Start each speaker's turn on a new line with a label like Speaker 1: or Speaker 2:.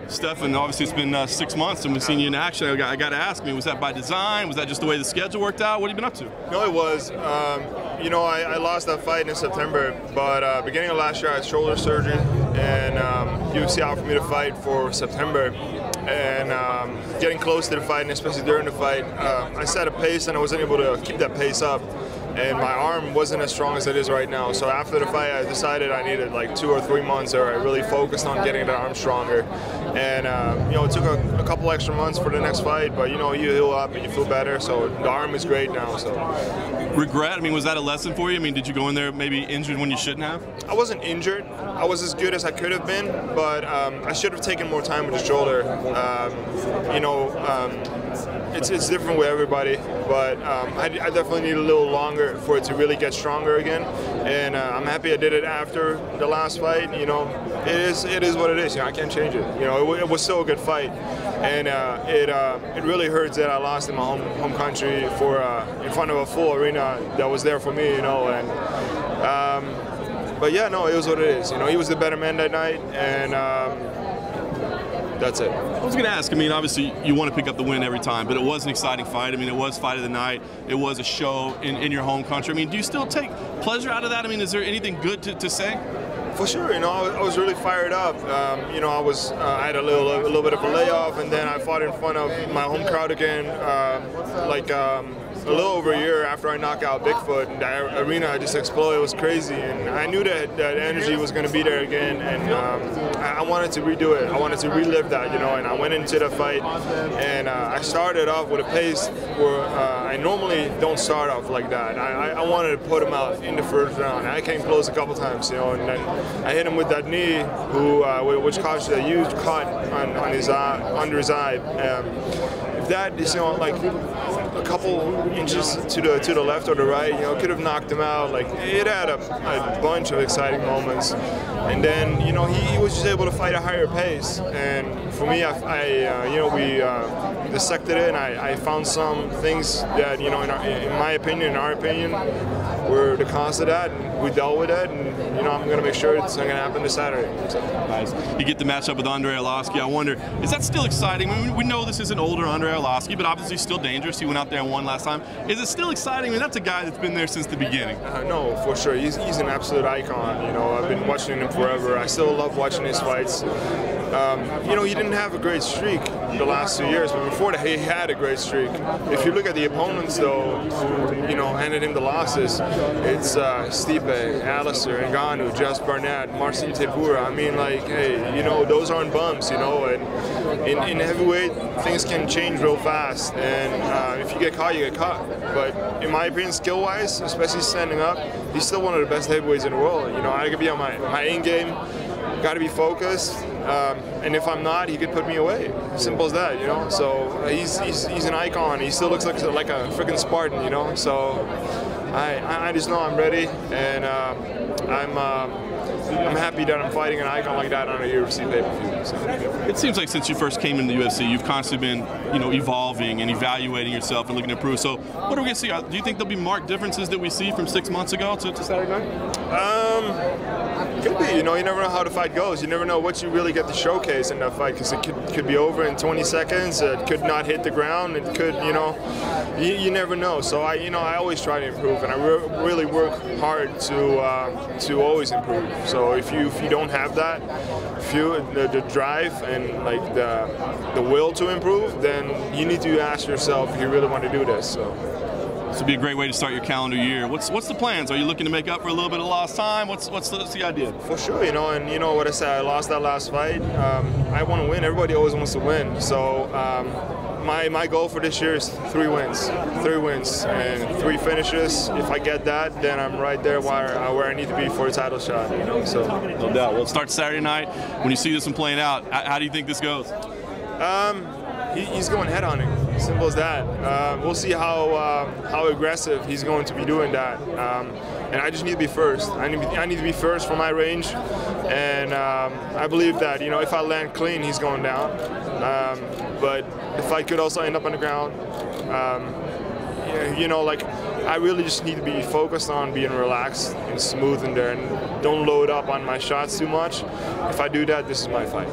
Speaker 1: Stefan, obviously it's been 6 months and we've seen you in action. I got to ask me, was that by design? Was that just the way the schedule worked out? What have you been up to?
Speaker 2: No, it was. You know, I lost that fight in September, but beginning of last year I had shoulder surgery, and UFC offered me to fight for September. And getting close to the fight, and especially during the fight, I set a pace and I wasn't able to keep that pace up. And my arm wasn't as strong as it is right now. So after the fight, I decided I needed like 2 or 3 months where I really focused on getting the arm stronger. And you know, it took a couple extra months for the next fight, but you know, you heal up and you feel better. So the arm is great now. So
Speaker 1: regret? I mean, was that a lesson for you? I mean, did you go in there maybe injured when you shouldn't have?
Speaker 2: I wasn't injured. I was as good as I could have been, but I should have taken more time with the shoulder. You know, it's different with everybody, but I definitely need a little longer for it to really get stronger again. And I'm happy I did it after the last fight. You know, it is what it is. You know, I can't change it. You know, it was still a good fight, and it really hurts that I lost in my home country for in front of a full arena that was there for me. You know, and but yeah, no, it was what it is. You know, he was the better man that night, and that's it.
Speaker 1: I was going to ask, I mean, obviously you want to pick up the win every time, but it was an exciting fight. I mean, it was fight of the night. It was a show in your home country. I mean, do you still take pleasure out of that? I mean, is there anything good to say?
Speaker 2: For sure, you know, I was really fired up. You know, I had a little bit of a layoff, and then I fought in front of my home crowd again, a little over a year after I knocked out Bigfoot. The arena just exploded. It was crazy, and I knew that energy was going to be there again, and I wanted to redo it. I wanted to relive that, you know, and I went into the fight, and I started off with a pace where I normally don't start off like that. I wanted to put him out in the first round. I came close a couple times, you know, and then I hit him with that knee, which caused a huge cut on his under his eye. If that is, you know, like a couple inches to the left or the right, you know, could have knocked him out. Like, it had a bunch of exciting moments, and then, you know, he was just able to fight a higher pace. And for me, you know, we dissected it, and I found some things that, you know, in my opinion, in our opinion, were the cause of that, and we dealt with it, and you know, I'm going to make sure it's not going to happen this Saturday. So.
Speaker 1: Nice. You get the matchup with Andrei Arlovski. I wonder, is that still exciting? I mean, we know this is an older Andrei Arlovski, but obviously still dangerous. He went out there and won last time. Is it still exciting? I mean, that's a guy that's been there since the beginning.
Speaker 2: No, for sure. He's an absolute icon. You know, I've been watching him forever. I still love watching his fights. You know, he didn't have a great streak the last 2 years, but before that, he had a great streak. If you look at the opponents, though, who, you know, handed him the losses, it's Stipe, Alistair, Ngannou, Just Barnett, Marcin Tybura. I mean, like, hey, you know, those aren't bumps, you know, and in heavyweight, things can change real fast, and if you get caught, you get caught. But in my opinion, skill-wise, especially standing up, he's still one of the best heavyweights in the world. You know, I could be on my A game, got to be focused, and if I'm not, he could put me away. Simple as that, you know. So he's an icon. He still looks like a freaking Spartan, you know. So I just know I'm ready, and I'm happy that I'm fighting an icon like that on a UFC pay-per-view. So.
Speaker 1: It seems like since you first came into the UFC, you've constantly been, you know, evolving and evaluating yourself and looking to improve. So what are we going to see? Do you think there'll be marked differences that we see from 6 months ago to Saturday night?
Speaker 2: Could be. You know, you never know how the fight goes. You never know what you really get to showcase in that fight, because it could be over in 20 seconds. It could not hit the ground. It could, you know, you never know. So I always try to improve, and I really work hard to always improve. So if you don't have that, the drive and like the will to improve, then you need to ask yourself if you really want to do this. So.
Speaker 1: This would be a great way to start your calendar year. What's the plans? Are you looking to make up for a little bit of lost time? What's the idea?
Speaker 2: For sure, you know, and you know what I said. I lost that last fight. I want to win. Everybody always wants to win. So my goal for this year is 3 wins, and 3 finishes. If I get that, then I'm right there where I need to be for a title shot. You know, so
Speaker 1: no doubt. Well, it starts Saturday night. When you see this one playing out, how do you think this goes?
Speaker 2: He's going head hunting. Simple as that. We'll see how aggressive he's going to be doing that. And I just need to be first. I need to be first for my range. And I believe that, you know, if I land clean, he's going down. But the fight could also end up on the ground. You know, like, I really just need to be focused on being relaxed and smooth in there, and don't load up on my shots too much. If I do that, this is my fight.